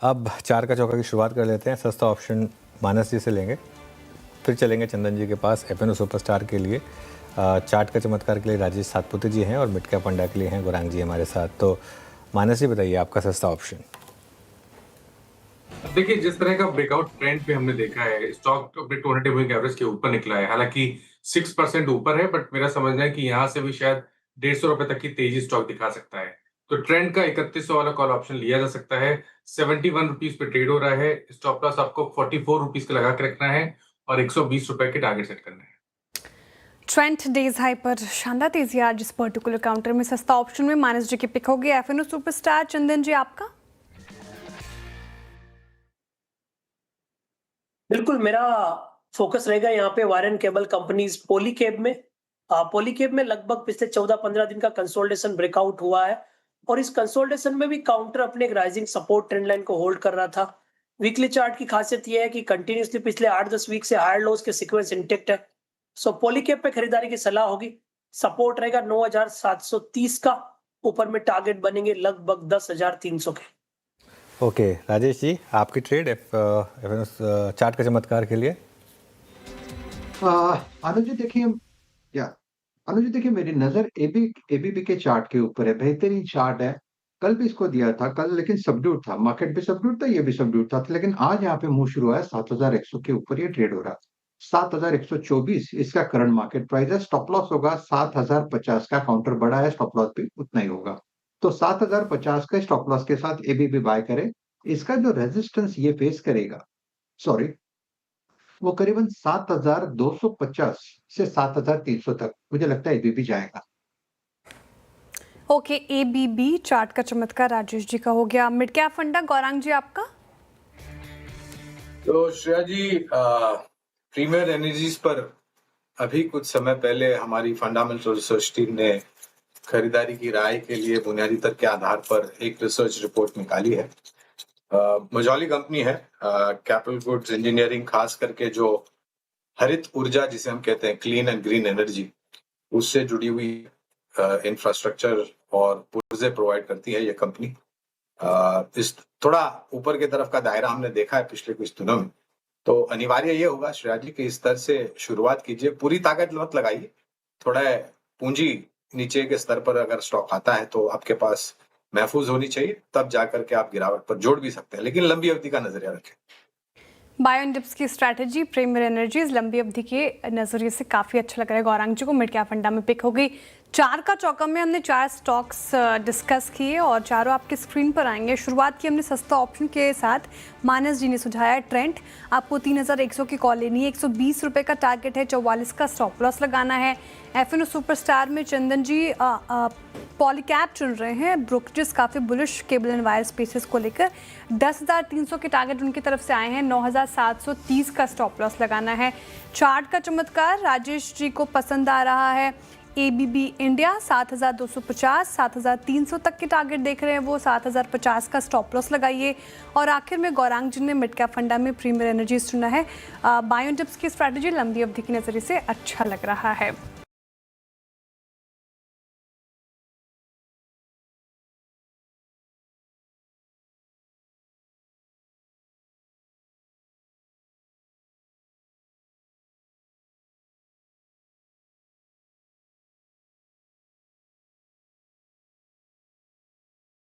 अब 4 का चौका की शुरुआत कर लेते हैं। सस्ता ऑप्शन मानस जी से लेंगे, फिर चलेंगे चंदन जी के पास एफएनओ सुपरस्टार के लिए। चार्ट का चमत्कार के लिए राजेश सातपुते जी हैं और मिड कैप फंडा के लिए हैं गौरांग जी हमारे साथ। तो मानस जी बताइए आपका सस्ता ऑप्शन। देखिए, जिस तरह का ब्रेकआउट ट्रेंड पे हमने देखा है, स्टॉक अपने 200 मूविंग एवरेज के ऊपर निकला है। हालांकि 6% ऊपर है, बट मेरा समझना है कि यहाँ से भी शायद 150 रुपए तक की तेजी स्टॉक दिखा सकता है। तो ट्रेंड का 3100 वाला कॉल ऑप्शन लिया जा सकता है। 71 रुपीज पे ट्रेड हो रहा है। स्टॉप लॉस आपको 44 रुपीज का लगा के रखना है और 120 रुपए के टारगेट सेट करना है। ट्रेंड डेज हाई पर शानदार तेजी आज जिस पर्टिकुलर काउंटर में सस्ता ऑप्शन में मानस जी की पिक हो गई। एफएनओ सुपरस्टार चंदन जी आपका। बिल्कुल, मेरा फोकस रहेगा यहाँ पे वारेन केबल कंपनीज पॉलीकैब में। पॉलीकैब में लगभग पिछले 14-15 दिन का कंसोलिडेशन ब्रेकआउट हुआ है और इस कंसोलिडेशन में भी काउंटर अपने एक राइजिंग सपोर्ट ट्रेंड लाइन को होल्ड कर रहा था। वीकली चार्ट की खासियत यह है कि कंटिन्यूसली पिछले 8-10 वीक से हायर लोज के सीक्वेंस इंटेक्ट है। सो पॉलीकैब पे खरीदारी की सलाह होगी। सपोर्ट रहेगा 9730 का, ऊपर में टारगेट बनेंगे लगभग 10,300 के। ओके राजेश जी, आपकी ट्रेड एफएनओ चार्ट का चमत्कार के लिए। अनुज जी देखिए, अनुज जी देखिए, मेरी नजर एबीबी के चार्ट के ऊपर है। बेहतरीन चार्ट है। कल भी इसको दिया था, कल लेकिन सबड्यूट था, मार्केट भी सबड्यूट था, ये भी सबड्यूट था, लेकिन आज यहाँ पे मूव शुरू हुआ है। 7100 के ऊपर ये ट्रेड हो रहा है। 7124 इसका करंट मार्केट प्राइस है। स्टॉप लॉस होगा 7050 का। काउंटर बड़ा है, स्टॉप लॉस भी उतना ही होगा। तो 7050 का स्टॉप लॉस के साथ एबीबी बाय करे। इसका जो रेजिस्टेंस ये फेस करेगा, सॉरी, वो करीबन 7250 से 7300 तक मुझे लगता है एबीबी जाएगा। ओके, एबीबी चार्ट का चमत्कार राजेश जी का हो गया। मिड कैप फंडा गौरांग जी आपका। तो श्रेया जी, प्रीमियर एनर्जीज पर अभी कुछ समय पहले हमारी फंडामेंटल रिसर्च टीम ने खरीदारी की राय के लिए बुनियादी तर्क के आधार पर एक रिसर्च रिपोर्ट निकाली है। मजौली कंपनी है, कैपिटल गुड्स इंजीनियरिंग, खास करके जो हरित ऊर्जा जिसे हम कहते हैं क्लीन एंड ग्रीन एनर्जी, उससे जुड़ी हुई इंफ्रास्ट्रक्चर और पुर्जे प्रोवाइड करती है ये कंपनी। इस थोड़ा ऊपर की तरफ का दायरा हमने देखा है पिछले कुछ दिनों में। तो अनिवार्य ये होगा श्रेया जी कि इस स्तर से शुरुआत कीजिए, पूरी ताकत मत लगाइए। थोड़ा पूंजी नीचे के स्तर पर अगर स्टॉक आता है तो आपके पास महफूज होनी चाहिए, तब जाकर के आप गिरावट पर जोड़ भी सकते हैं, लेकिन लंबी अवधि का नजरिया रखें। बायोडिप्स की स्ट्रैटेजी प्रीमियर एनर्जीज लंबी अवधि के नजरिए से काफी अच्छा लग रहा है। गौरांग जी को मिड कैप फंडा में पिक हो गई। 4 का चौका में हमने 4 स्टॉक्स डिस्कस किए और चारों आपके स्क्रीन पर आएंगे। शुरुआत की हमने सस्ता ऑप्शन के साथ। मानस जी ने सुझाया ट्रेंड, आपको 3100 की कॉल लेनी है, 120 रुपए का टारगेट है, 44 का स्टॉप लॉस लगाना है। एफएनओ सुपरस्टार में चंदन जी पॉलीकैब चुन रहे हैं। ब्रोकरेज काफ़ी bullish cable and wire spaces को लेकर। 10,300 के टारगेट उनकी तरफ से आए हैं। 9,730 का स्टॉप लॉस लगाना है। चार्ट का चमत्कार राजेश जी को पसंद आ रहा है। एबीबी इंडिया 7,250, 7,300 तक के टारगेट देख रहे हैं वो। 7,050 का स्टॉप लॉस लगाइए। और आखिर में गौरांग जी ने मिड कैप फंडा में प्रीमियर एनर्जीज चुना है। बायोडिप्स की स्ट्रैटेजी लंबी अवधि की नजरिए से अच्छा लग रहा है।